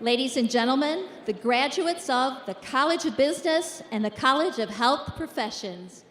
Ladies and gentlemen, the graduates of the College of Business and the College of Health Professions.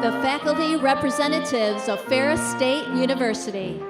The faculty representatives of Ferris State University.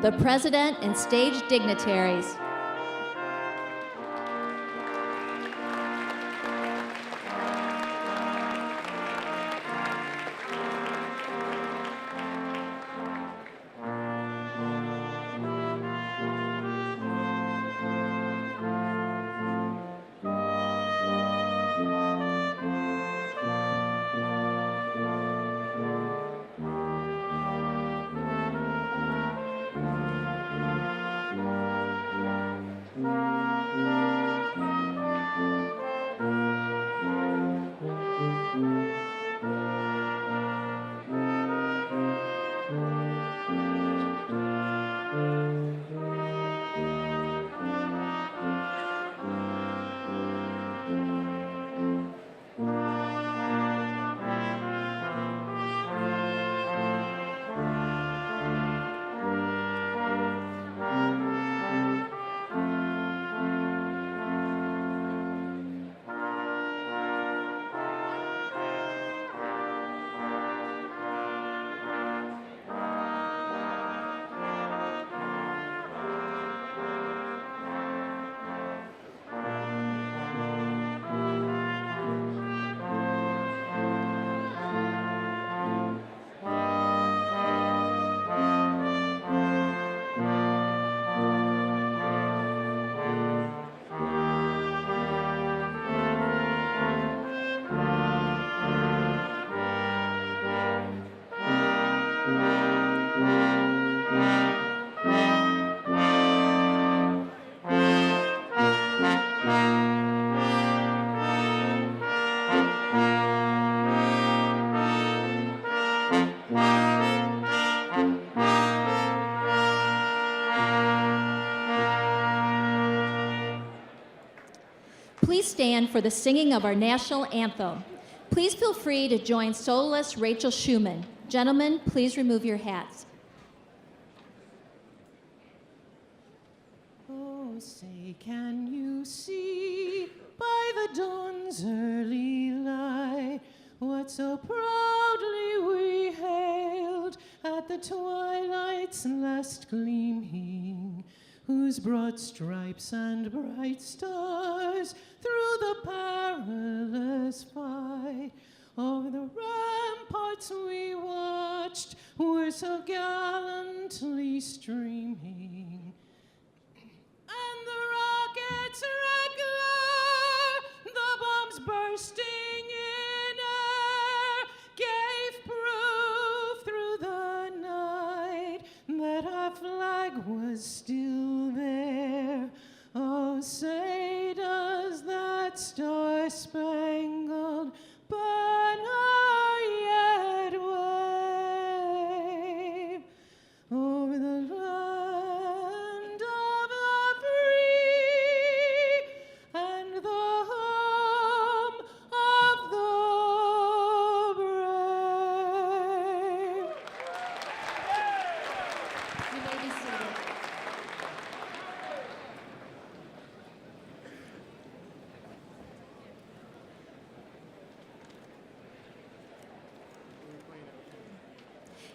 the president and stage dignitaries. Please stand for the singing of our national anthem. Please feel free to join soloist Rachel Schumann. Gentlemen, please remove your hats. Oh, say, can you see by the dawn's early light what so proudly we hailed at the twilight's last gleaming, whose broad stripes and bright stars through the perilous fight over the ramparts we watched were so gallantly streaming. And the rocket's red glare, the bombs bursting in air, gave proof through the night that our flag was still there. Oh, say does that star-spangled banner yet wave over the land of the free and the home of the brave? You may be seated.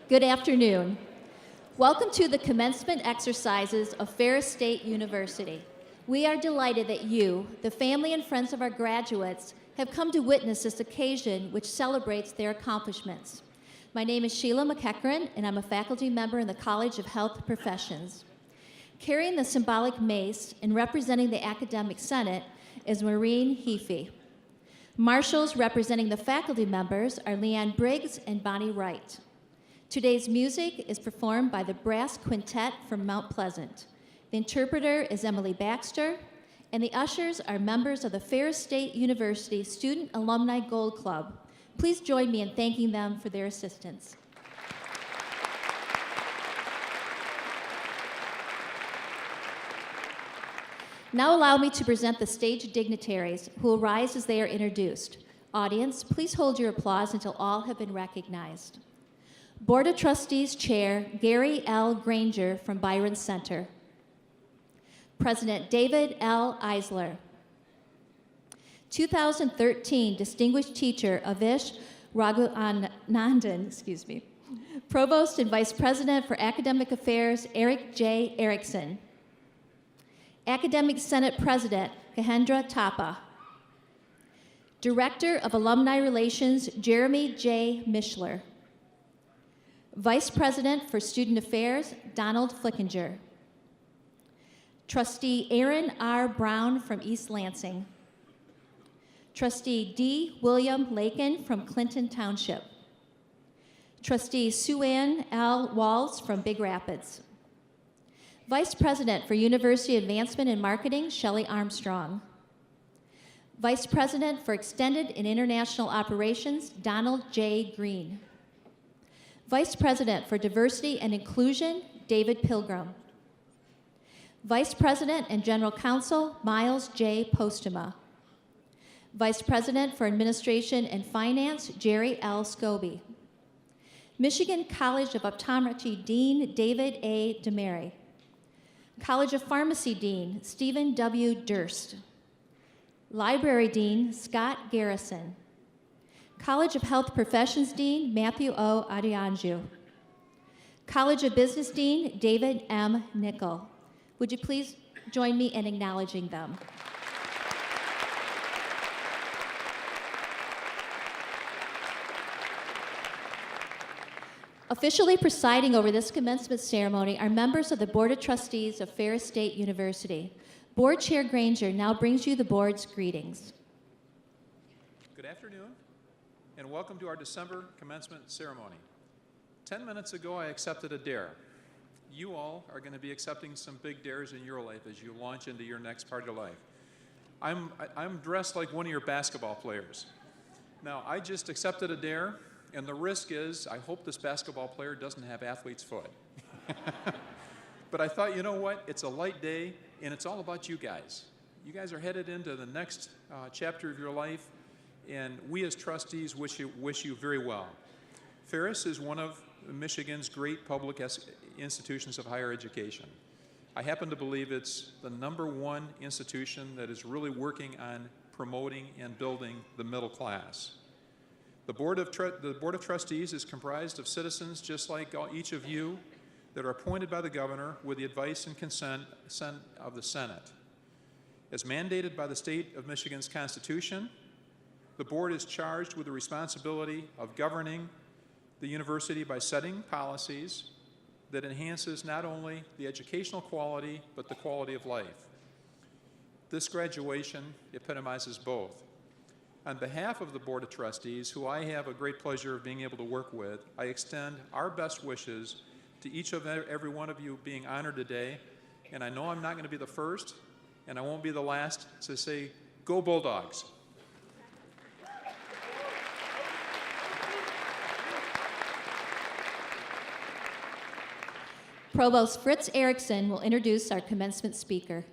Good afternoon. Welcome to the commencement exercises of Ferris State University. We are delighted that you, the family and friends of our graduates, have come to witness this occasion which celebrates their accomplishments. My name is Sheila McEachran, and I'm a faculty member in the College of Health Professions. Carrying the symbolic mace and representing the Academic Senate is Maureen Heafy. Marshals representing the faculty members are Leanne Briggs and Bonnie Wright. Today's music is performed by the Brass Quintet from Mount Pleasant. The interpreter is Emily Baxter, and the ushers are members of the Ferris State University Student Alumni Gold Club. Please join me in thanking them for their assistance. Now allow me to present the stage dignitaries who will rise as they are introduced. Audience, please hold your applause until all have been recognized. Board of Trustees Chair Gary L. Granger from Byron Center. President David L. Eisler. 2013 Distinguished Teacher Avish Raghuanandan, Provost and Vice President for Academic Affairs, Eric J. Erickson. Academic Senate President, Kahendra Thapa. Director of Alumni Relations, Jeremy J. Mishler. Vice President for Student Affairs, Donald Flickinger. Trustee Aaron R. Brown from East Lansing. Trustee D. William Lakin from Clinton Township. Trustee Sue-Ann L. Walls from Big Rapids. Vice President for University Advancement and Marketing, Shelley Armstrong. Vice President for Extended and International Operations, Donald J. Green. Vice President for Diversity and Inclusion, David Pilgrim. Vice President and General Counsel, Miles J. Postuma. Vice President for Administration and Finance, Jerry L. Scobie. Michigan College of Optometry Dean, David A. DeMary. College of Pharmacy Dean, Stephen W. Durst. Library Dean, Scott Garrison. College of Health Professions Dean, Matthew O. Adianju. College of Business Dean, David M. Nickel. Would you please join me in acknowledging them? Officially presiding over this commencement ceremony are members of the Board of Trustees of Ferris State University. Board Chair Granger now brings you the board's greetings. Good afternoon, and welcome to our December commencement ceremony. 10 minutes ago, I accepted a dare. You all are going to be accepting some big dares in your life as you launch into your next part of life. I'm dressed like one of your basketball players. Now, I just accepted a dare, and the risk is I hope this basketball player doesn't have athlete's foot. But I thought, you know what? It's a light day, and it's all about you guys. You guys are headed into the next chapter of your life, and we as trustees wish you very well. Ferris is one of Michigan's great public institutions of higher education. I happen to believe it's the #1 institution that is really working on promoting and building the middle class. The Board of Trustees is comprised of citizens just like each of you that are appointed by the governor with the advice and consent of the Senate. As mandated by the state of Michigan's Constitution, the board is charged with the responsibility of governing the university by setting policies that enhances not only the educational quality, but the quality of life. This graduation epitomizes both. On behalf of the Board of Trustees, who I have a great pleasure of being able to work with, I extend our best wishes to each of every one of you being honored today. And I know I'm not going to be the first, and I won't be the last to say, go Bulldogs. Provost Fritz Erickson will introduce our commencement speaker.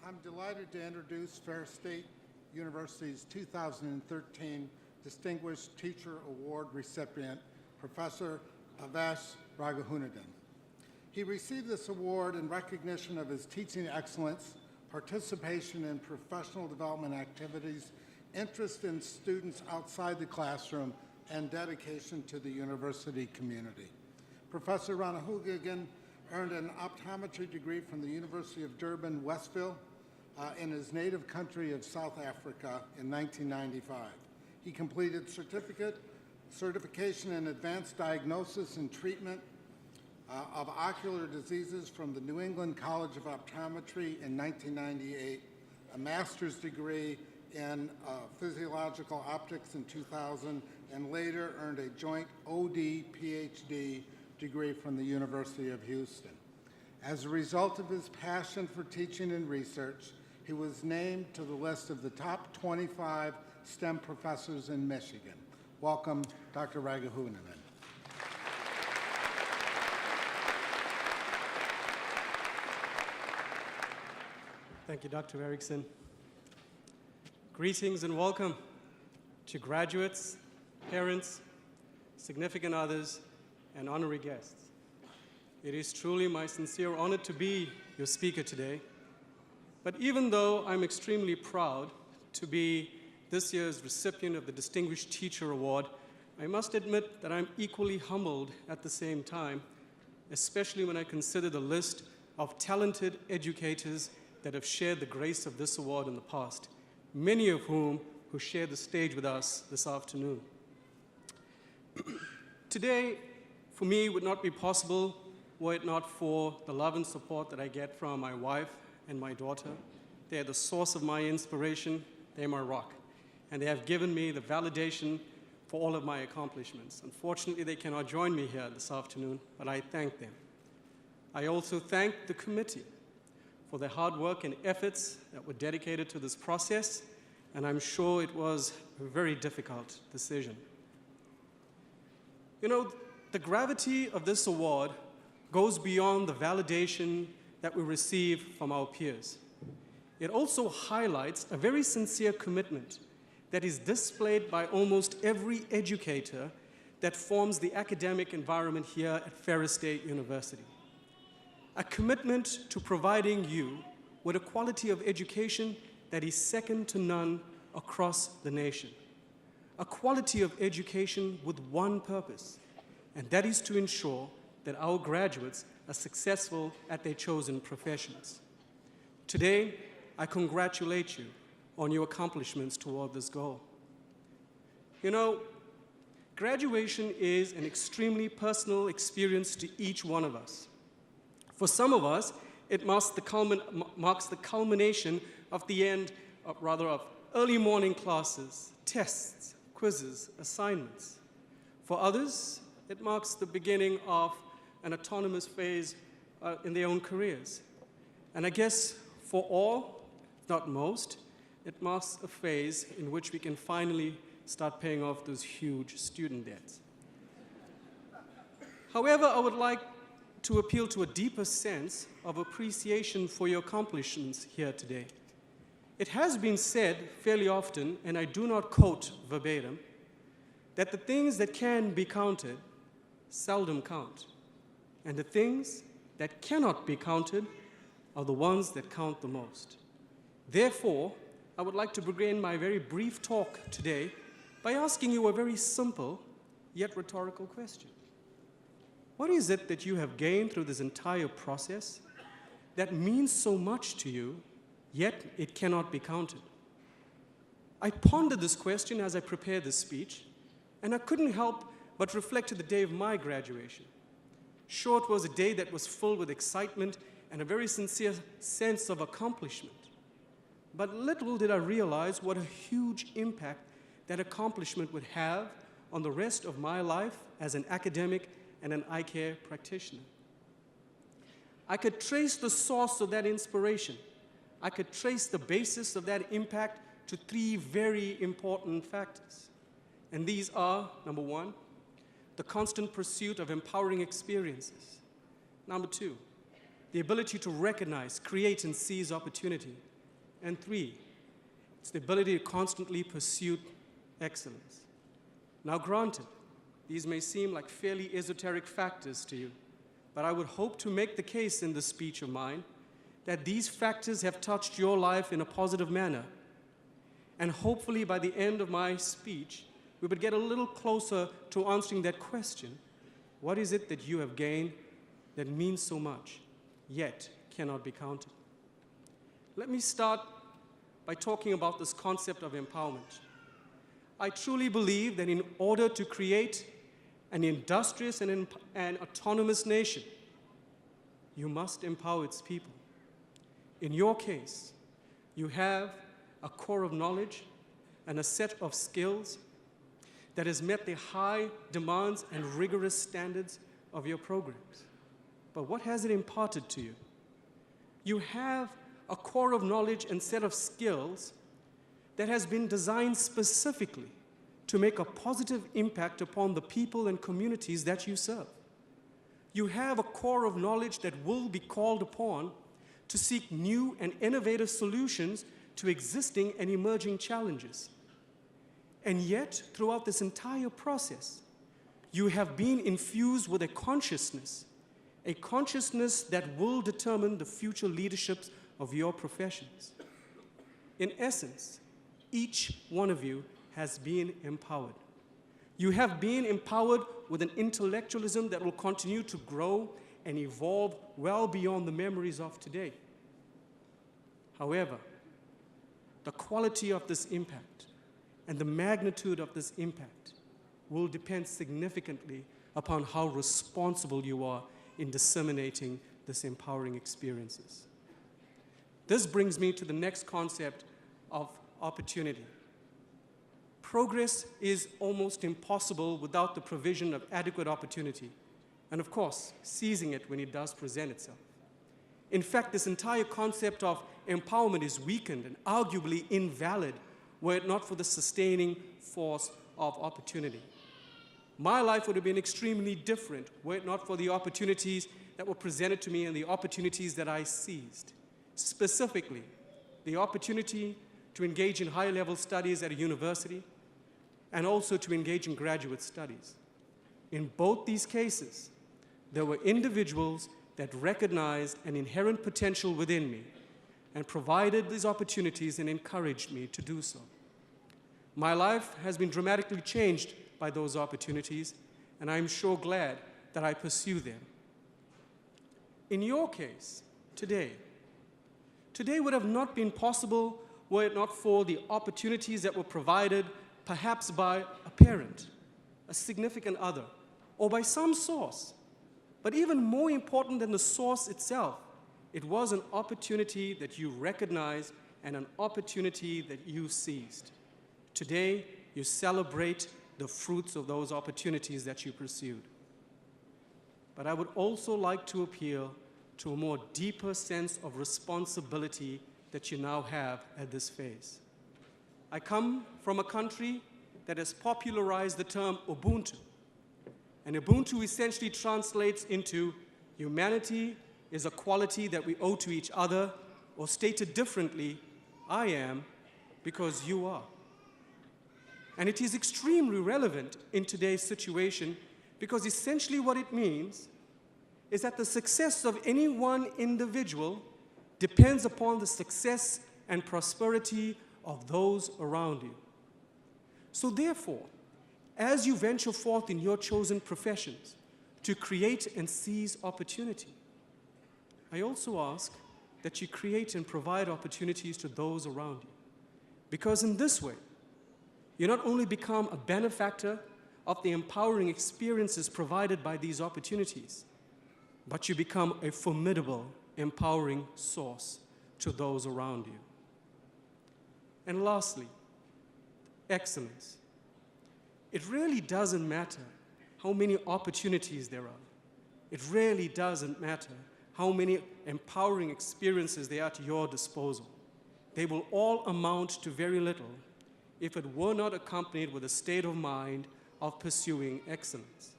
I'm delighted to introduce Ferris State University's 2013 Distinguished Teacher Award recipient, Professor Avesh Raghunadan. He received this award in recognition of his teaching excellence, participation in professional development activities, interest in students outside the classroom, and dedication to the university community. Professor Raghunadan earned an optometry degree from the University of Durban, Westville, in his native country of South Africa in 1995. He completed certification in advanced diagnosis and treatment of ocular diseases from the New England College of Optometry in 1998, a master's degree in physiological optics in 2000, and later earned a joint OD PhD degree from the University of Houston. As a result of his passion for teaching and research, he was named to the list of the top 25 STEM professors in Michigan. Welcome, Dr. Raghunadan. Thank you, Dr. Erickson. Greetings and welcome to graduates, parents, significant others, and honorary guests. It is truly my sincere honor to be your speaker today. But even though I'm extremely proud to be this year's recipient of the Distinguished Teacher Award, I must admit that I'm equally humbled at the same time, especially when I consider the list of talented educators that have shared the grace of this award in the past, many of whom who share the stage with us this afternoon. Today, for me, would not be possible were it not for the love and support that I get from my wife and my daughter. They are the source of my inspiration, they're my rock, and they have given me the validation for all of my accomplishments. Unfortunately, they cannot join me here this afternoon, but I thank them. I also thank the committee for their hard work and efforts that were dedicated to this process, and I'm sure it was a very difficult decision. You know, the gravity of this award goes beyond the validation that we receive from our peers. It also highlights a very sincere commitment that is displayed by almost every educator that forms the academic environment here at Ferris State University. A commitment to providing you with a quality of education that is second to none across the nation. A quality of education with one purpose, and that is to ensure that our graduates are successful at their chosen professions. Today, I congratulate you on your accomplishments toward this goal. You know, graduation is an extremely personal experience to each one of us. For some of us, it marks the culmination of the end, of early morning classes, tests, quizzes, assignments. For others, it marks the beginning of an autonomous phase in their own careers. And I guess for all, not most, it marks a phase in which we can finally start paying off those huge student debts. However, I would like to appeal to a deeper sense of appreciation for your accomplishments here today. It has been said fairly often, and I do not quote verbatim, that the things that can be counted seldom count, and the things that cannot be counted are the ones that count the most. Therefore, I would like to begin my very brief talk today by asking you a very simple yet rhetorical question. What is it that you have gained through this entire process that means so much to you, yet it cannot be counted? I pondered this question as I prepared this speech, and I couldn't help but reflect to the day of my graduation. Sure, it was a day that was filled with excitement and a very sincere sense of accomplishment. But little did I realize what a huge impact that accomplishment would have on the rest of my life as an academic and an eye care practitioner. I could trace the source of that inspiration. I could trace the basis of that impact to three very important factors. And these are, number one, the constant pursuit of empowering experiences. Number two, the ability to recognize, create, and seize opportunity. And three, it's the ability to constantly pursue excellence. Now granted, these may seem like fairly esoteric factors to you, but I would hope to make the case in this speech of mine that these factors have touched your life in a positive manner. And hopefully by the end of my speech, we would get a little closer to answering that question. What is it that you have gained that means so much, yet cannot be counted? Let me start by talking about this concept of empowerment. I truly believe that in order to create an industrious and autonomous nation, you must empower its people. In your case, you have a core of knowledge and a set of skills that has met the high demands and rigorous standards of your programs. But what has it imparted to you? You have a core of knowledge and set of skills that has been designed specifically to make a positive impact upon the people and communities that you serve. You have a core of knowledge that will be called upon to seek new and innovative solutions to existing and emerging challenges. And yet, throughout this entire process, you have been infused with a consciousness that will determine the future leaderships of your professions. In essence, each one of you has been empowered You have been empowered with an intellectualism that will continue to grow and evolve well beyond the memories of today. However, the quality of this impact and the magnitude of this impact will depend significantly upon how responsible you are in disseminating this empowering experiences. This brings me to the next concept of opportunity. Progress is almost impossible without the provision of adequate opportunity, and of course, seizing it when it does present itself. In fact, this entire concept of empowerment is weakened and arguably invalid were it not for the sustaining force of opportunity. My life would have been extremely different were it not for the opportunities that were presented to me and the opportunities that I seized. Specifically, the opportunity to engage in higher-level studies at a university and also to engage in graduate studies. In both these cases, there were individuals that recognized an inherent potential within me and provided these opportunities and encouraged me to do so. My life has been dramatically changed by those opportunities, and I'm sure glad that I pursue them. In your case, today would have not been possible were it not for the opportunities that were provided perhaps by a parent, a significant other, or by some source. But even more important than the source itself, it was an opportunity that you recognized and an opportunity that you seized. Today, you celebrate the fruits of those opportunities that you pursued. But I would also like to appeal to a more deeper sense of responsibility that you now have at this phase. I come from a country that has popularized the term Ubuntu. And Ubuntu essentially translates into humanity is a quality that we owe to each other, or stated differently, I am because you are. And it is extremely relevant in today's situation because essentially what it means is that the success of any one individual depends upon the success and prosperity of those around you. So therefore, as you venture forth in your chosen professions to create and seize opportunity, I also ask that you create and provide opportunities to those around you. Because in this way, you not only become a benefactor of the empowering experiences provided by these opportunities, but you become a formidable, empowering source to those around you. And lastly, excellence. It really doesn't matter how many opportunities there are. It really doesn't matter how many empowering experiences there are at your disposal. They will all amount to very little if it were not accompanied with a state of mind of pursuing excellence.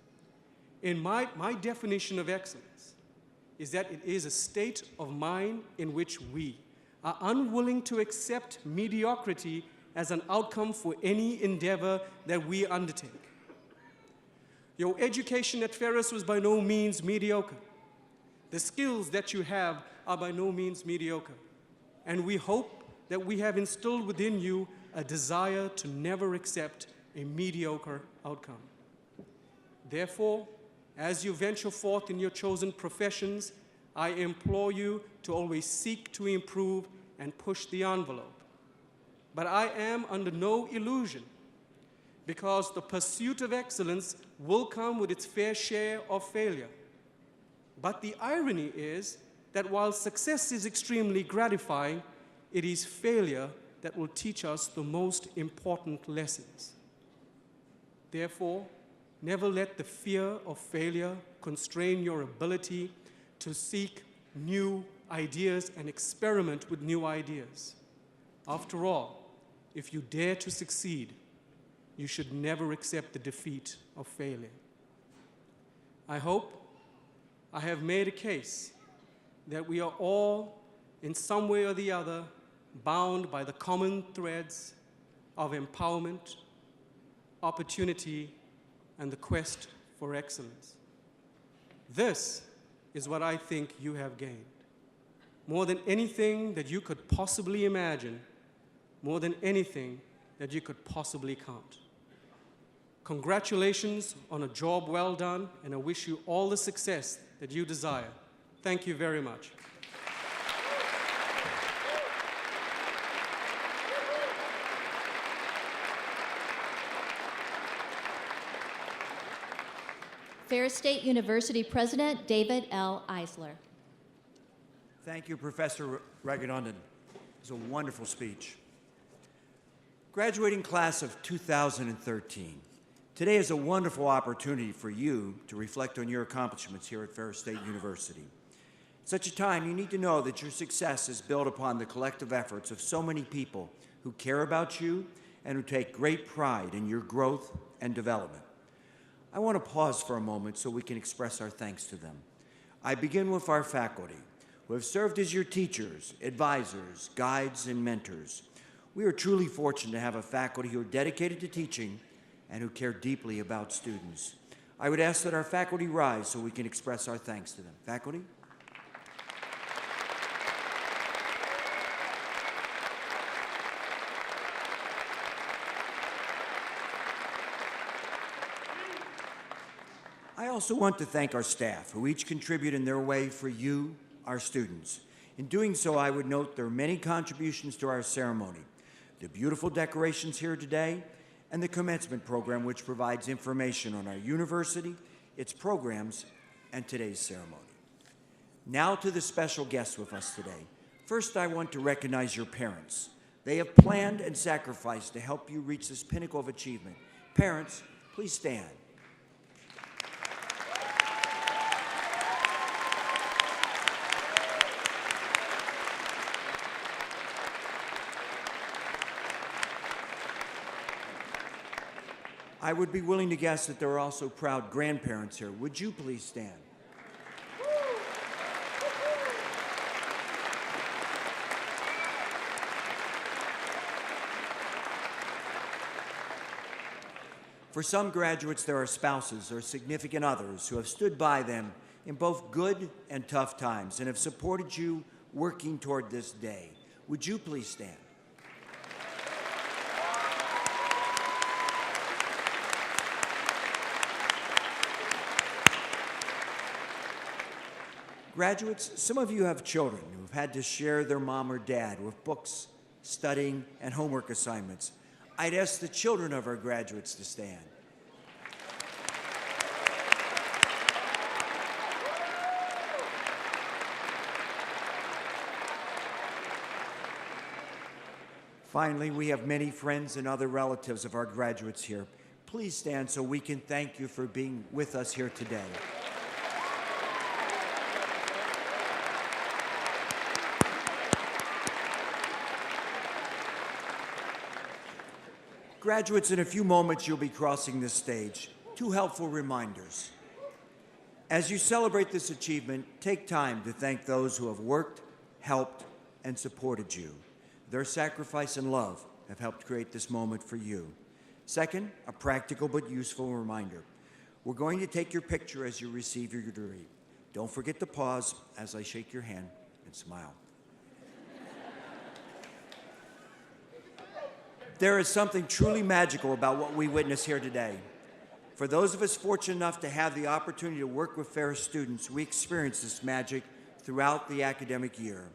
In my definition of excellence is that it is a state of mind in which we are unwilling to accept mediocrity as an outcome for any endeavor that we undertake. Your education at Ferris was by no means mediocre. The skills that you have are by no means mediocre. And we hope that we have instilled within you a desire to never accept a mediocre outcome. Therefore, as you venture forth in your chosen professions, I implore you to always seek to improve and push the envelope. But I am under no illusion, because the pursuit of excellence will come with its fair share of failure. But the irony is that while success is extremely gratifying, it is failure that will teach us the most important lessons. Therefore, never let the fear of failure constrain your ability to seek new ideas and experiment with new ideas. After all, if you dare to succeed, you should never accept the defeat of failure. I hope I have made a case that we are all, in some way or the other, bound by the common threads of empowerment, opportunity, and the quest for excellence. This is what I think you have gained. More than anything that you could possibly imagine, more than anything that you could possibly count. Congratulations on a job well done, and I wish you all the success that you desire. Thank you very much. Ferris State University President David L. Eisler. Thank you, Professor Raghunandan. It was a wonderful speech. Graduating class of 2013. Today is a wonderful opportunity for you to reflect on your accomplishments here at Ferris State University. At such a time, you need to know that your success is built upon the collective efforts of so many people who care about you and who take great pride in your growth and development. I want to pause for a moment so we can express our thanks to them. I begin with our faculty, who have served as your teachers, advisors, guides, and mentors. We are truly fortunate to have a faculty who are dedicated to teaching and who care deeply about students. I would ask that our faculty rise so we can express our thanks to them. Faculty? I also want to thank our staff, who each contribute in their way for you, our students. In doing so, I would note there are many contributions to our ceremony. The beautiful decorations here today, and the commencement program, which provides information on our university, its programs, and today's ceremony. Now to the special guests with us today. First, I want to recognize your parents. They have planned and sacrificed to help you reach this pinnacle of achievement. Parents, please stand. I would be willing to guess that there are also proud grandparents here. Would you please stand? For some graduates, there are spouses or significant others who have stood by them in both good and tough times and have supported you working toward this day. Would you please stand? Graduates, some of you have children who have had to share their mom or dad with books, studying, and homework assignments. I'd ask the children of our graduates to stand. Finally, we have many friends and other relatives of our graduates here. Please stand so we can thank you for being with us here today. Graduates, in a few moments, you'll be crossing this stage. Two helpful reminders. As you celebrate this achievement, take time to thank those who have worked, helped, and supported you. Their sacrifice and love have helped create this moment for you. Second, a practical but useful reminder. We're going to take your picture as you receive your degree. Don't forget to pause as I shake your hand and smile. There is something truly magical about what we witness here today. For those of us fortunate enough to have the opportunity to work with Ferris students, we experience this magic throughout the academic year.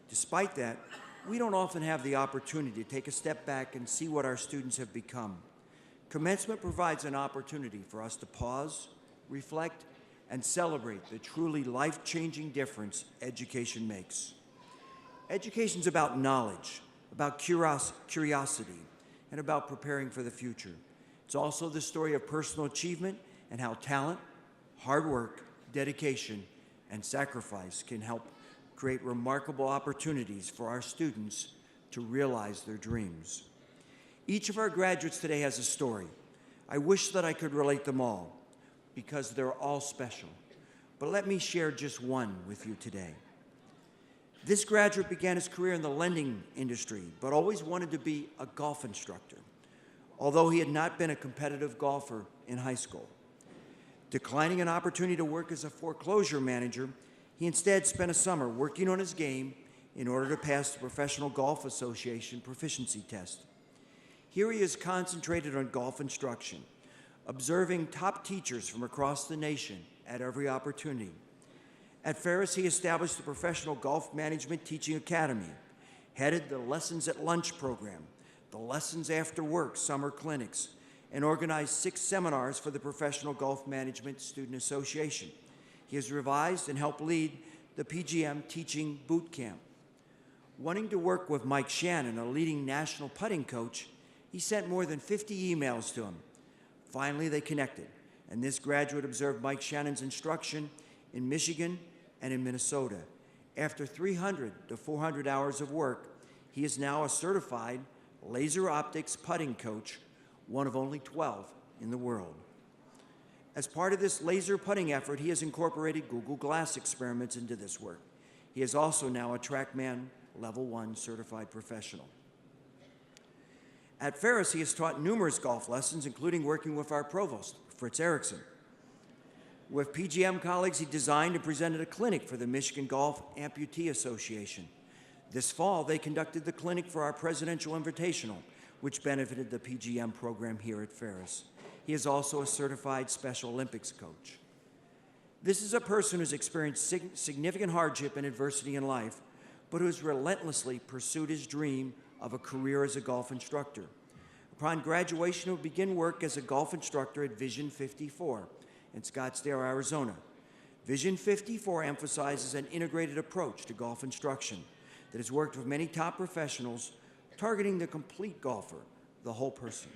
Despite that, we don't often have the opportunity to take a step back and see what our students have become. Commencement provides an opportunity for us to pause, reflect, and celebrate the truly life-changing difference education makes. Education's about knowledge, about curiosity, and about preparing for the future. It's also the story of personal achievement and how talent, hard work, dedication, and sacrifice can help create remarkable opportunities for our students to realize their dreams. Each of our graduates today has a story. I wish that I could relate them all because they're all special. But let me share just one with you today. This graduate began his career in the lending industry, but always wanted to be a golf instructor, although he had not been a competitive golfer in high school. Declining an opportunity to work as a foreclosure manager, he instead spent a summer working on his game in order to pass the Professional Golf Association proficiency test. Here he is concentrated on golf instruction, observing top teachers from across the nation at every opportunity. At Ferris, he established the Professional Golf Management Teaching Academy, headed the Lessons at Lunch program, the Lessons After Work summer clinics, and organized 6 seminars for the Professional Golf Management Student Association. He has revised and helped lead the PGM Teaching Boot Camp. Wanting to work with Mike Shannon, a leading national putting coach, he sent more than 50 emails to him. Finally, they connected, and this graduate observed Mike Shannon's instruction in Michigan and in Minnesota. After 300 to 400 hours of work, he is now a certified laser optics putting coach, one of only 12 in the world. As part of this laser putting effort, he has incorporated Google Glass experiments into this work. He is also now a TrackMan Level 1 certified professional. At Ferris, he has taught numerous golf lessons, including working with our provost, Fritz Erickson. With PGM colleagues, he designed and presented a clinic for the Michigan Golf Amputee Association. This fall, they conducted the clinic for our Presidential Invitational, which benefited the PGM program here at Ferris. He is also a certified Special Olympics coach. This is a person who's experienced significant hardship and adversity in life, but who has relentlessly pursued his dream of a career as a golf instructor. Upon graduation, he will begin work as a golf instructor at Vision 54 in Scottsdale, Arizona. Vision 54 emphasizes an integrated approach to golf instruction that has worked with many top professionals, targeting the complete golfer, the whole person.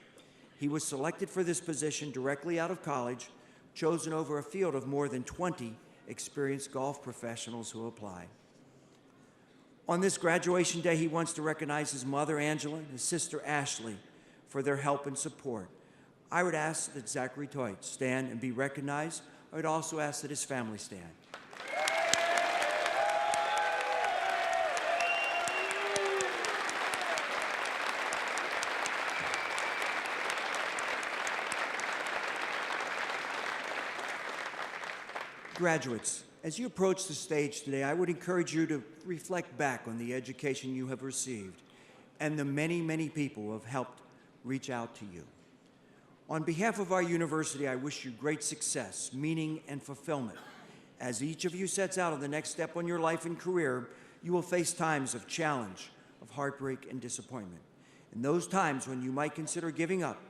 He was selected for this position directly out of college, chosen over a field of more than 20 experienced golf professionals who apply. On this graduation day, he wants to recognize his mother, Angela, and his sister, Ashley, for their help and support. I would ask that Zachary Toit stand and be recognized. I would also ask that his family stand. Graduates, as you approach the stage today, I would encourage you to reflect back on the education you have received and the many, many people who have helped reach out to you. On behalf of our university, I wish you great success, meaning, and fulfillment. As each of you sets out on the next step on your life and career, you will face times of challenge, of heartbreak, and disappointment. In those times when you might consider giving up,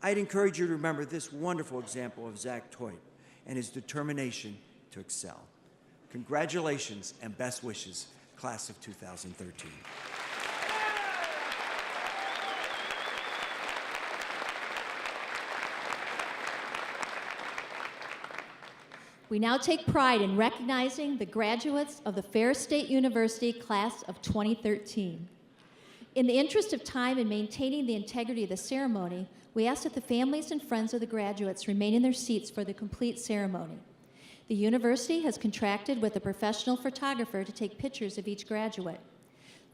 I'd encourage you to remember this wonderful example of Zach Toit and his determination to excel. Congratulations and best wishes, class of 2013. We now take pride in recognizing the graduates of the Ferris State University class of 2013. In the interest of time and maintaining the integrity of the ceremony, we ask that the families and friends of the graduates remain in their seats for the complete ceremony. The university has contracted with a professional photographer to take pictures of each graduate.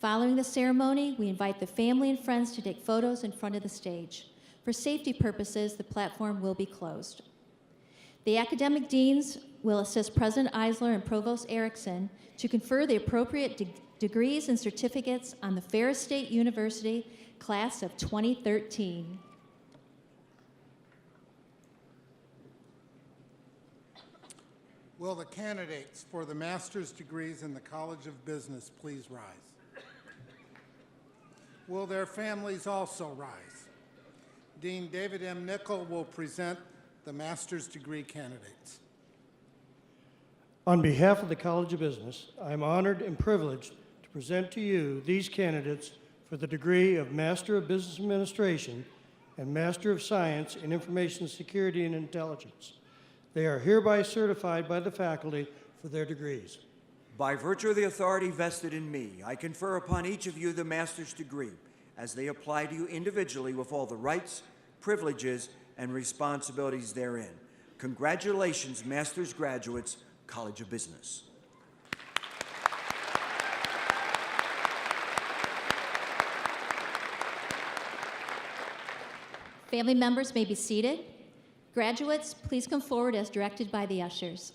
Following the ceremony, we invite the family and friends to take photos in front of the stage. For safety purposes, the platform will be closed. The academic deans will assist President Eisler and Provost Erickson to confer the appropriate degrees and certificates on the Ferris State University class of 2013. Will the candidates for the master's degrees in the College of Business please rise? Will their families also rise? Dean David M. Nichol will present the master's degree candidates. On behalf of the College of Business, I am honored and privileged to present to you these candidates for the degree of Master of Business Administration and Master of Science in Information Security and Intelligence. They are hereby certified by the faculty for their degrees. By virtue of the authority vested in me, I confer upon each of you the master's degree as they apply to you individually with all the rights, privileges, and responsibilities therein. Congratulations, master's graduates, College of Business. Family members may be seated. Graduates, please come forward as directed by the ushers.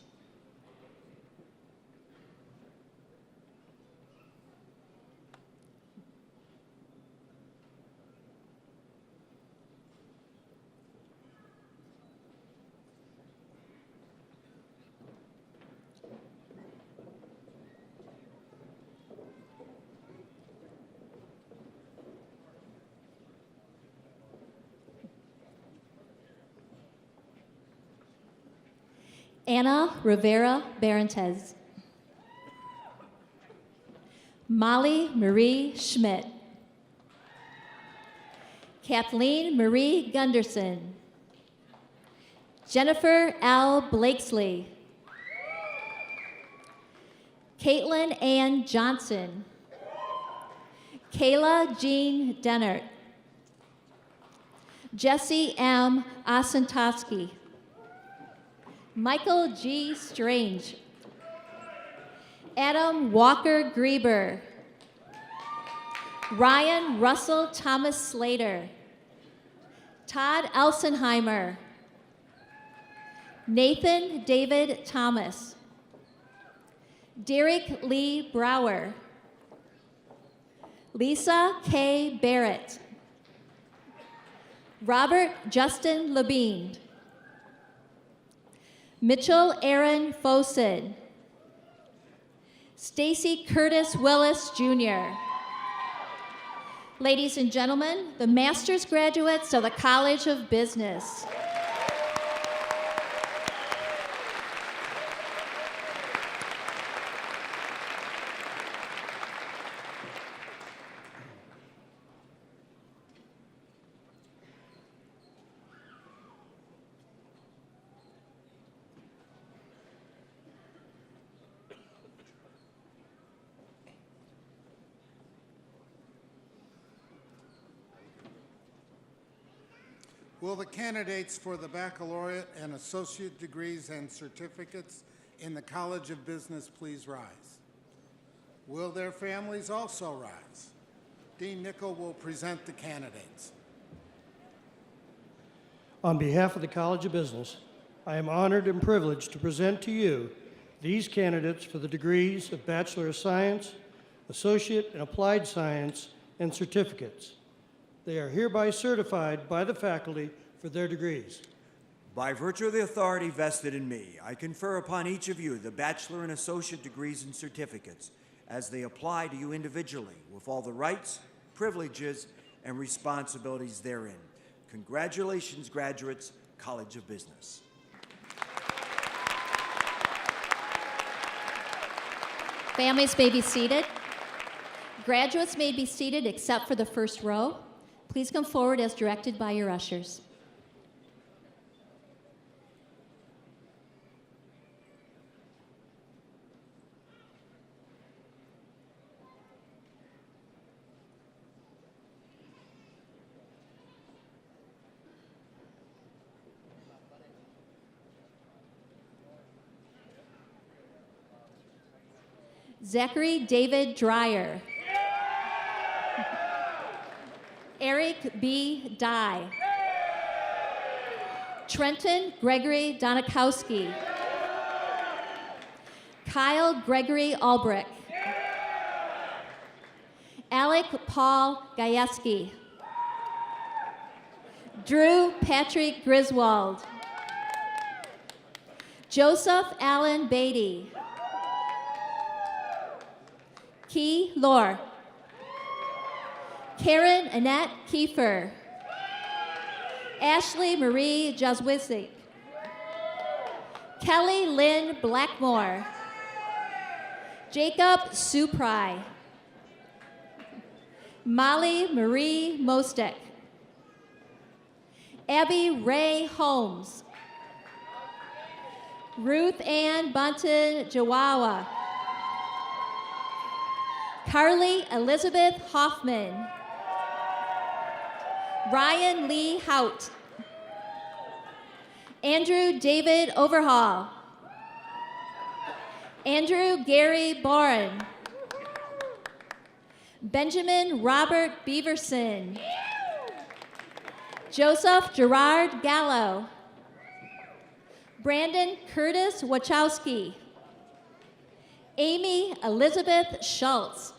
Anna Rivera Barentez. Molly Marie Schmidt. Kathleen Marie Gunderson. Jennifer L. Blakesley. Caitlin Ann Johnson. Kayla Jean Dennert. Jesse M. Osentowski. Michael G. Strange. Adam Walker Grieber. Ryan Russell Thomas Slater. Todd Elsenheimer. Nathan David Thomas. Derek Lee Brower. Lisa K. Barrett. Robert Justin Labine. Mitchell Aaron Fosid. Stacy Curtis Willis, Jr. Ladies and gentlemen, the master's graduates of the College of Business. Will the candidates for the baccalaureate and associate degrees and certificates in the College of Business please rise? Will their families also rise? Dean Nichol will present the candidates. On behalf of the College of Business, I am honored and privileged to present to you these candidates for the degrees of Bachelor of Science, Associate in Applied Science, and certificates. They are hereby certified by the faculty for their degrees. By virtue of the authority vested in me, I confer upon each of you the bachelor and associate degrees and certificates as they apply to you individually with all the rights, privileges, and responsibilities therein. Congratulations, graduates, College of Business. Families may be seated. Graduates may be seated except for the first row. Please come forward as directed by your ushers. Zachary David Dreyer. Eric B. Dye. Trenton Gregory Donikowski. Kyle Gregory Albrecht. Alec Paul Gajewski. Drew Patrick Griswold. Joseph Allen Beatty. Key Lore. Karen Annette Kiefer. Ashley Marie Jazwizik. Kelly Lynn Blackmore. Jacob Supry. Molly Marie Mostek. Abby Ray Holmes. Ruth Ann Bunton Jawawa. Carly Elizabeth Hoffman. Ryan Lee Hout. Andrew David Overhaul. Andrew Gary Boren. Benjamin Robert Beaverson. Joseph Gerard Gallo. Brandon Curtis Wachowski. Amy Elizabeth Schultz.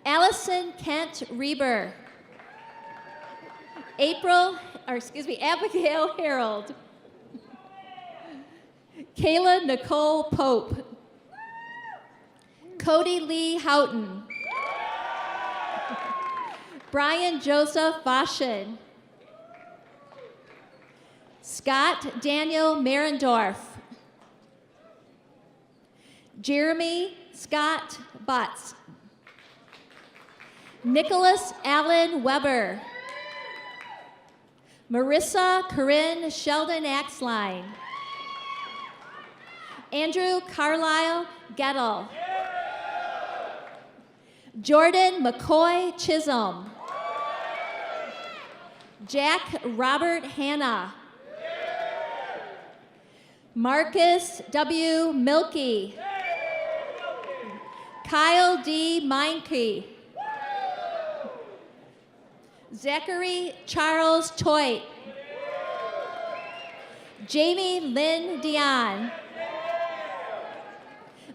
Allison Kent Reber. Abigail Harold. Kayla Nicole Pope. Cody Lee Houghton. Brian Joseph Vashin. Scott Daniel Merendorf. Jeremy Scott Butts. Nicholas Allen Weber. Marissa Corinne Sheldon Axline. Andrew Carlisle Gettle. Jordan McCoy Chisholm. Jack Robert Hanna. Marcus W. Milkey. Kyle D. Meinke. Zachary Charles Toit. Jamie Lynn Dion.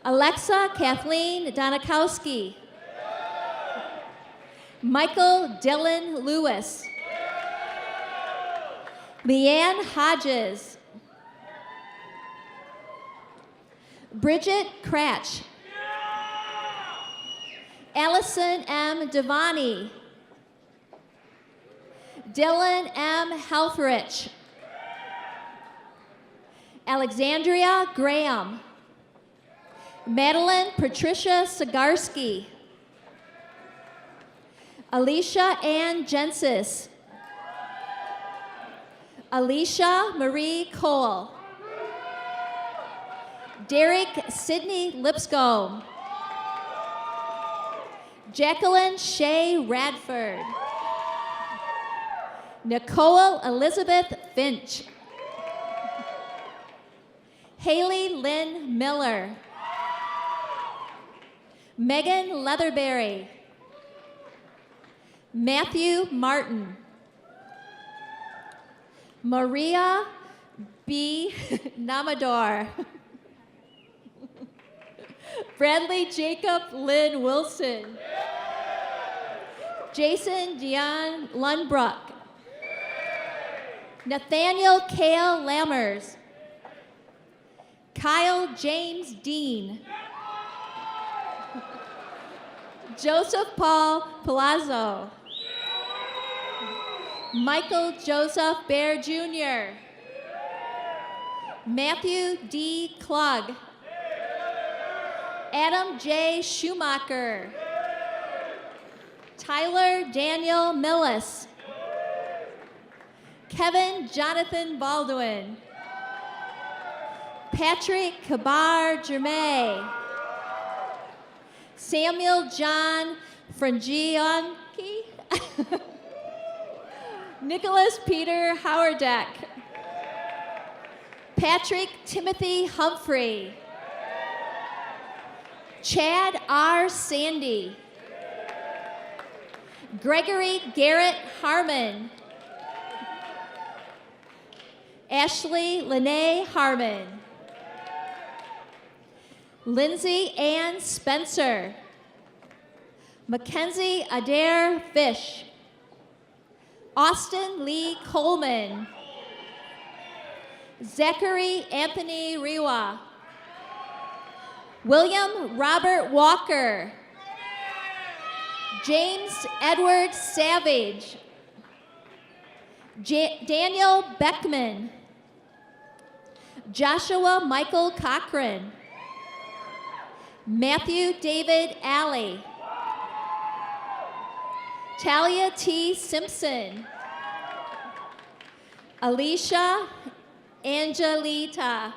Alexa Kathleen Donikowski. Michael Dylan Lewis. Leanne Hodges. Bridget Cratch. Allison M. Devani. Dylan M. Helfrich. Alexandria Graham. Madeline Patricia Sigarski. Alicia Ann Jensis. Alicia Marie Cole. Derek Sidney Lipscomb. Jacqueline Shea Radford. Nicole Elizabeth Finch. Haley Lynn Miller. Megan Leatherberry. Matthew Martin. Maria B. Namador. Bradley Jacob Lynn Wilson. Jason Dion Lundbrook. Nathaniel Kale Lammers. Kyle James Dean. Joseph Paul Palazzo. Michael Joseph Bear Jr. Matthew D. Klug. Adam J. Schumacher. Tyler Daniel Millis. Kevin Jonathan Baldwin. Patrick Kabar Germay. Samuel John Frangionki. Nicholas Peter Howardeck. Patrick Timothy Humphrey. Chad R. Sandy. Gregory Garrett Harmon. Ashley Lene Harmon. Lindsay Ann Spencer. Mackenzie Adair Fish. Austin Lee Coleman. Zachary Anthony Riwa. William Robert Walker. James Edward Savage. Daniel Beckman. Joshua Michael Cochran. Matthew David Alley. Talia T. Simpson. Alicia Angelita.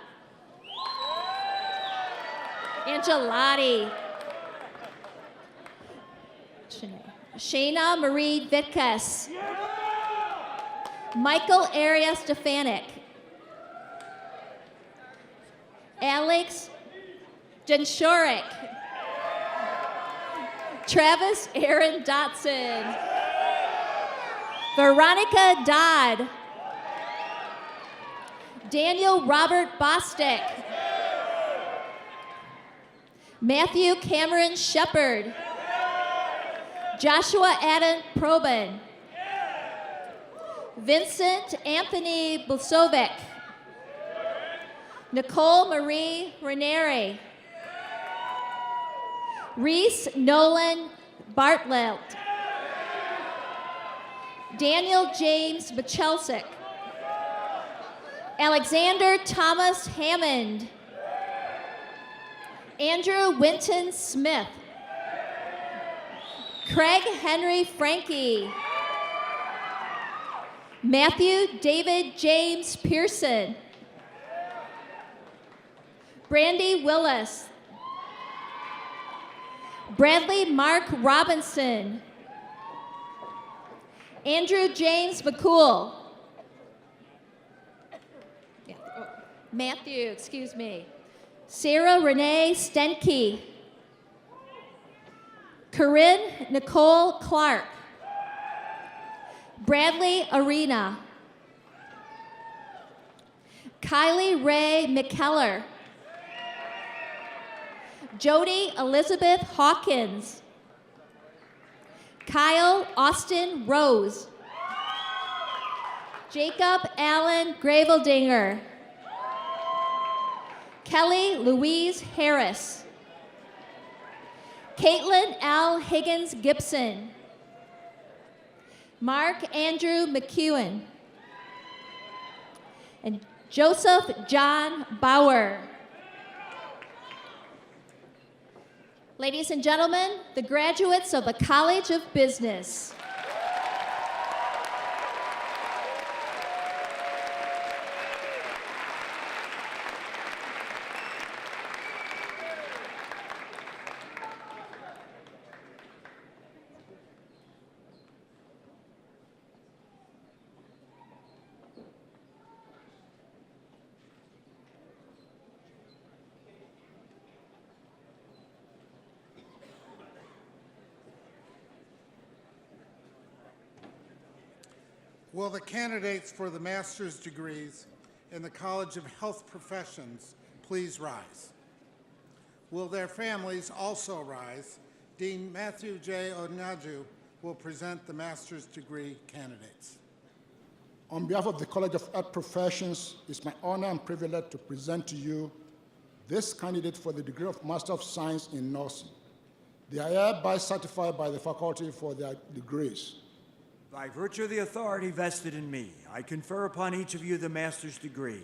Angelotti. Shayna Marie Vitkas. Michael Arias Stefanik. Alex Jenshorik. Travis Aaron Dotson. Veronica Dodd. Daniel Robert Bostic. Matthew Cameron Shepard. Joshua Adam Probin. Vincent Anthony Bulsovic. Nicole Marie Ranieri. Reese Nolan Bartlett. Daniel James Bachelsic. Alexander Thomas Hammond. Andrew Winton Smith. Craig Henry Frankie. Matthew David James Pearson. Brandy Willis. Bradley Mark Robinson. Andrew James McCool. Matthew, excuse me. Sarah Renee Stenke. Corinne Nicole Clark. Bradley Arena. Kylie Ray McKellar. Jody Elizabeth Hawkins. Kyle Austin Rose. Jacob Allen Graveldinger. Kelly Louise Harris. Caitlin L. Higgins Gibson. Mark Andrew McEwen. And Joseph John Bauer. Ladies and gentlemen, the graduates of the College of Business. Will the candidates for the master's degrees in the College of Health Professions please rise? Will their families also rise? Dean Matthew J. Onyaju will present the master's degree candidates. On behalf of the College of Health Professions, it's my honor and privilege to present to you this candidate for the degree of Master of Science in Nursing. They are hereby certified by the faculty for their degrees. By virtue of the authority vested in me, I confer upon each of you the master's degree,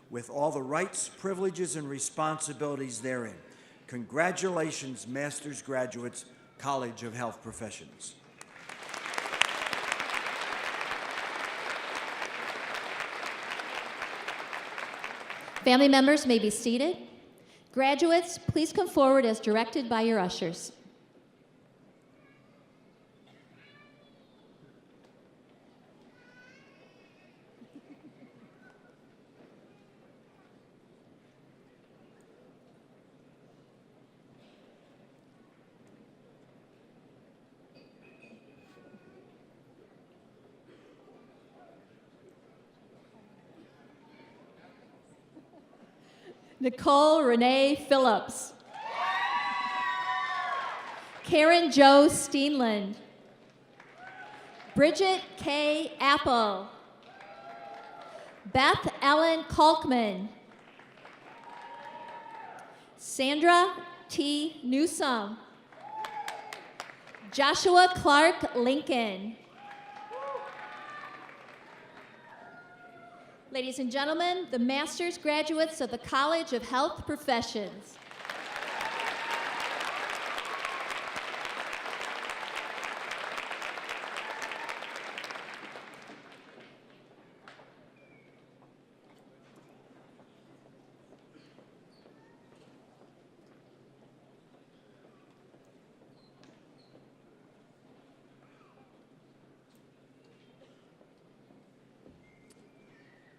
with all the rights, privileges, and responsibilities therein. Congratulations, master's graduates, College of Health Professions. Family members may be seated. Graduates, please come forward as directed by your ushers. Nicole Renee Phillips. Karen Jo Steenland. Bridget K. Apple. Beth Ellen Kalkman. Sandra T. Newsome. Joshua Clark Lincoln. Ladies and gentlemen, the master's graduates of the College of Health Professions.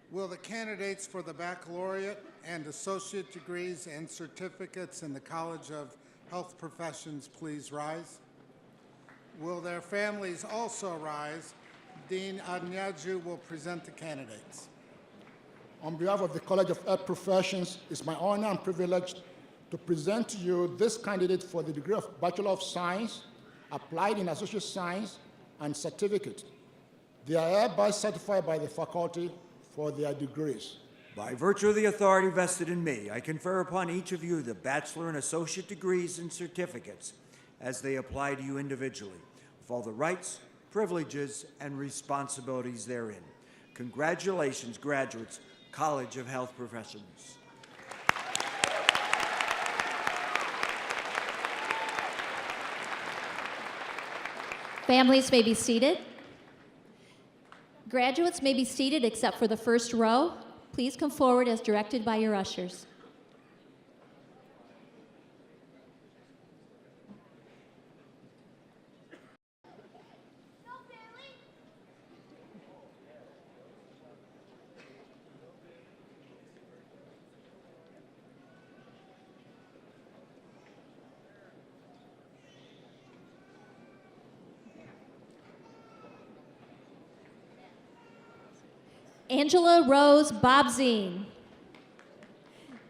Will the candidates for the baccalaureate and associate degrees and certificates in the College of Health Professions please rise? Will their families also rise? Dean Onyaju will present the candidates. On behalf of the College of Health Professions, it's my honor and privilege to present to you this candidate for the degree of Bachelor of Science, applied in Associate Science, and certificate. They are hereby certified by the faculty for their degrees. By virtue of the authority vested in me, I confer upon each of you the bachelor and associate degrees and certificates as they apply to you individually, with all the rights, privileges, and responsibilities therein. Congratulations, graduates, College of Health Professions. Families may be seated. Graduates may be seated except for the first row. Please come forward as directed by your ushers. Angela Rose Bobzine.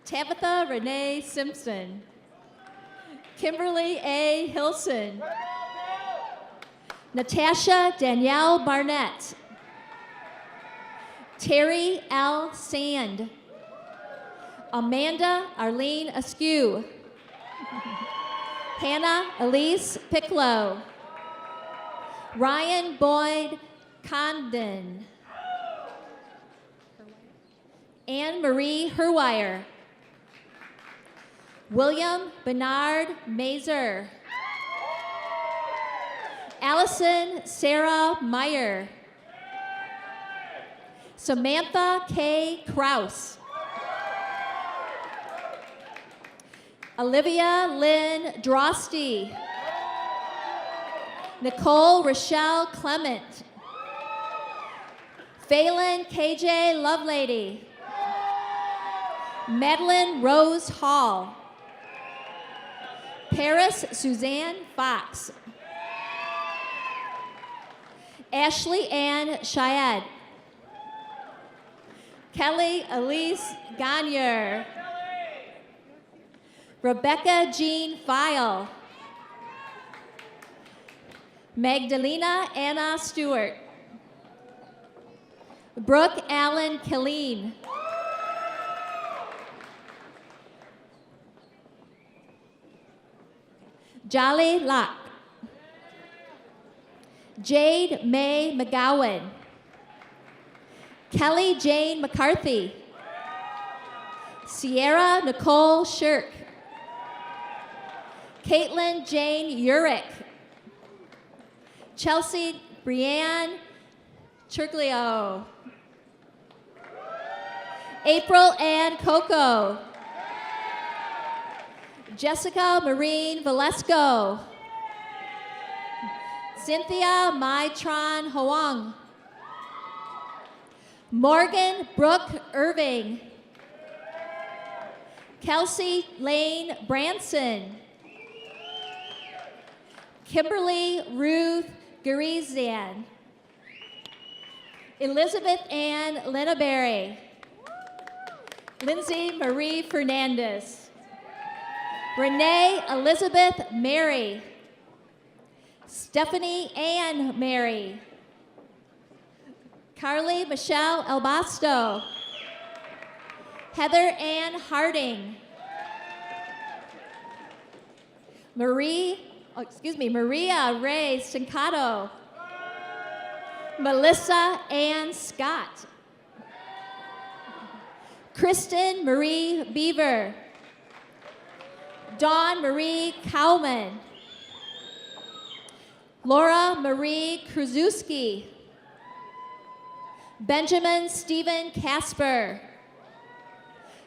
Tabitha Renee Simpson. Kimberly A. Hilson. Natasha Danielle Barnett. Terry L. Sand. Amanda Arlene Askew. Hannah Elise Picklow. Ryan Boyd Condon. Anne Marie Herwire. William Bernard Mazer. Allison Sarah Meyer. Samantha K. Kraus. Olivia Lynn Drosty. Nicole Rochelle Clement. Phelan KJ Lovelady. Madeline Rose Hall. Paris Suzanne Fox. Ashley Ann Syed. Kelly Elise Gagne. Rebecca Jean File. Magdalena Anna Stewart. Brooke Allen Killeen. Jolly Locke. Jade May McGowan. Kelly Jane McCarthy. Sierra Nicole Shirk. Caitlin Jane Urick. Chelsea Brianne Chirglio. April Ann Coco. Jessica Marine Valesco. Cynthia Maitron Hoang. Morgan Brooke Irving. Kelsey Lane Branson. Kimberly Ruth Garizian. Elizabeth Ann Linnaberry. Lindsay Marie Fernandez. Renee Elizabeth Mary. Stephanie Ann Mary. Carly Michelle Elbasto. Heather Ann Harding. Maria Ray Sincato. Melissa Ann Scott. Kristen Marie Beaver. Dawn Marie Cowman. Laura Marie Kruzewski. Benjamin Stephen Casper.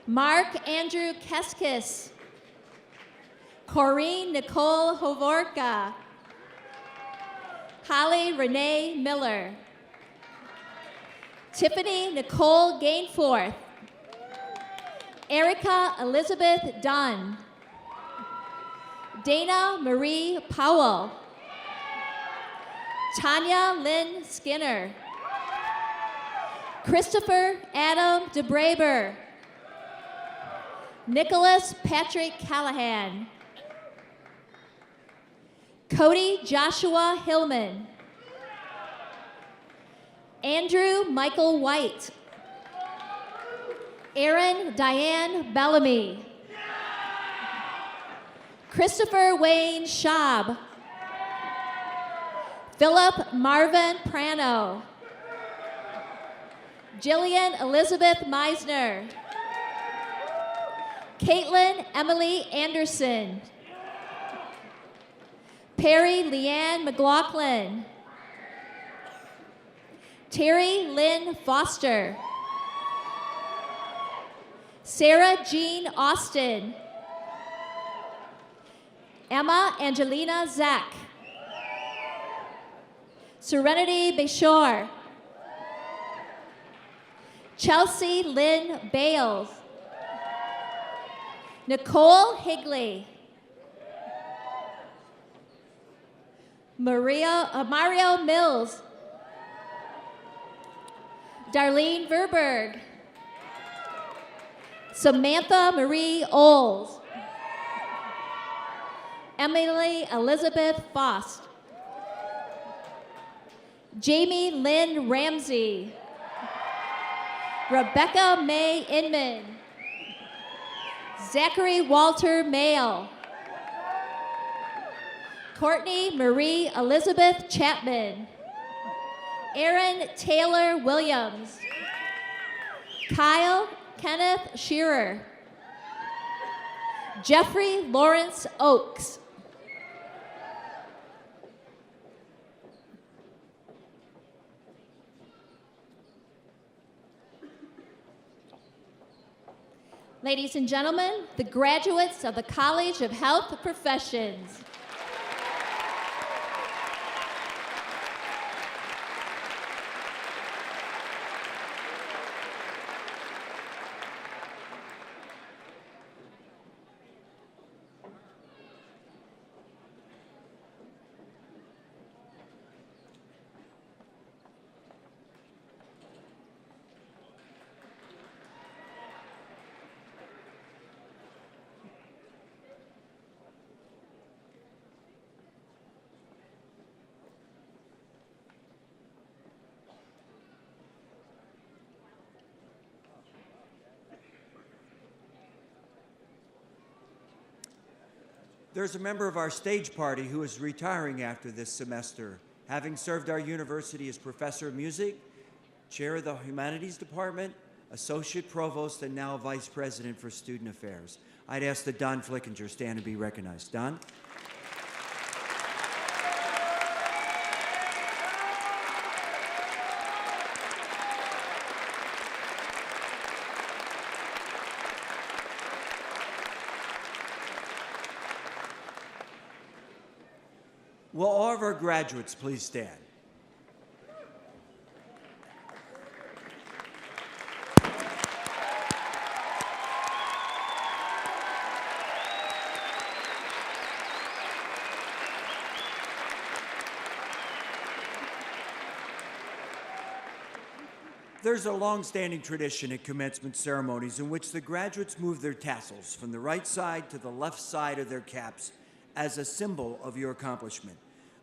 Mark Andrew Keskis. Corrine Nicole Hovorka. Holly Renee Miller. Tiffany Nicole Gainforth. Erica Elizabeth Dunn. Dana Marie Powell. Tanya Lynn Skinner. Christopher Adam DeBraber. Nicholas Patrick Callahan. Cody Joshua Hillman. Andrew Michael White. Aaron Diane Bellamy. Christopher Wayne Schaub. Philip Marvin Prano. Jillian Elizabeth Meisner. Caitlin Emily Anderson. Perry Leanne McLaughlin. Terry Lynn Foster. Sarah Jean Austin. Emma Angelina Zack. Serenity Bashore. Chelsea Lynn Bales. Nicole Higley. Mario Mills. Darlene Verberg. Samantha Marie Oles. Emily Elizabeth Fost. Jamie Lynn Ramsey. Rebecca May Inman. Zachary Walter Mayle. Courtney Marie Elizabeth Chapman. Aaron Taylor Williams. Kyle Kenneth Shearer. Jeffrey Lawrence Oakes. Ladies and gentlemen, the graduates of the College of Health Professions. There's a member of our stage party who is retiring after this semester, having served our university as professor of music, chair of the humanities department, associate provost, and now vice president for student affairs. I'd ask that Don Flickinger stand and be recognized. Don? Will all of our graduates please stand? There's a long-standing tradition at commencement ceremonies in which the graduates move their tassels from the right side to the left side of their caps as a symbol of your accomplishment.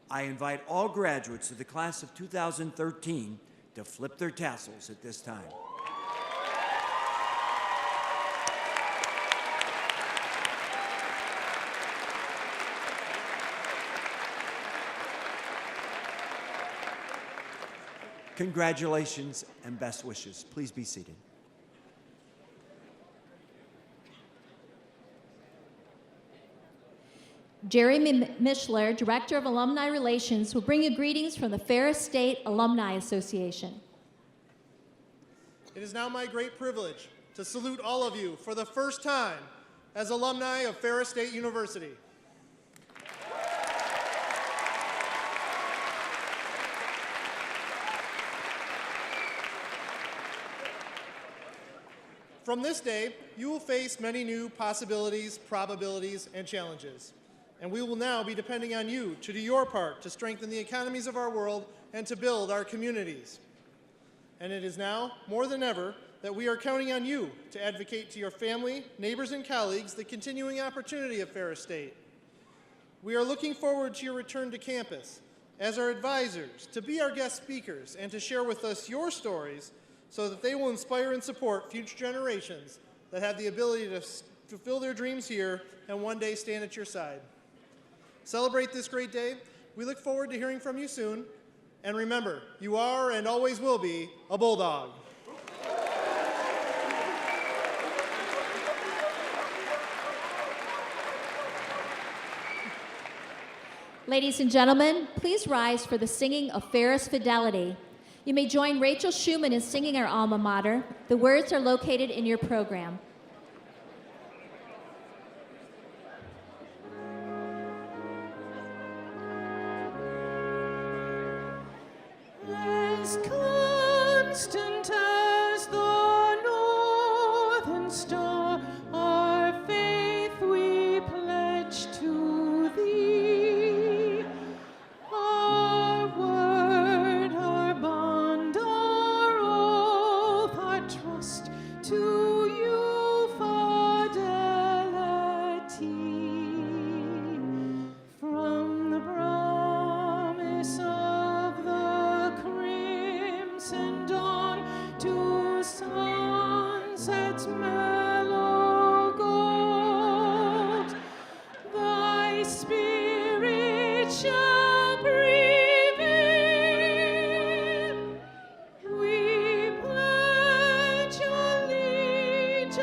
I invite all graduates of the class of 2013 to flip their tassels at this time. Congratulations and best wishes. Please be seated. Jerry Mishler, Director of Alumni Relations, will bring you greetings from the Ferris State Alumni Association. It is now my great privilege to salute all of you for the first time as alumni of Ferris State University. From this day, you will face many new possibilities, probabilities, and challenges. And we will now be depending on you to do your part to strengthen the economies of our world and to build our communities. And it is now, more than ever, that we are counting on you to advocate to your family, neighbors, and colleagues the continuing opportunity of Ferris State. We are looking forward to your return to campus as our advisors, to be our guest speakers, and to share with us your stories so that they will inspire and support future generations that have the ability to fulfill their dreams here and one day stand at your side. Celebrate this great day. We look forward to hearing from you soon. And remember, you are and always will be a Bulldog. Ladies and gentlemen, please rise for the singing of Ferris Fidelity. You may join Rachel Schumann in singing our alma mater. The words are located in your program. As constant as the northern star, our faith we pledge to thee. Our word, our bond, our oath, our trust to you, fidelity. From the promise of the crimson dawn to sunset's mellow gold, thy spirit shall prevail. We pledge allegiance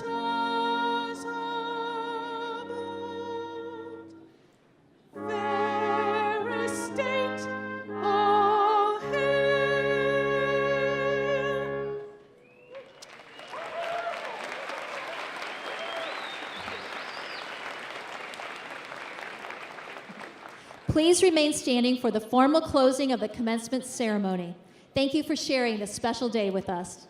as of old. Ferris State, all hail! Please remain standing for the formal closing of the commencement ceremony. Thank you for sharing this special day with us.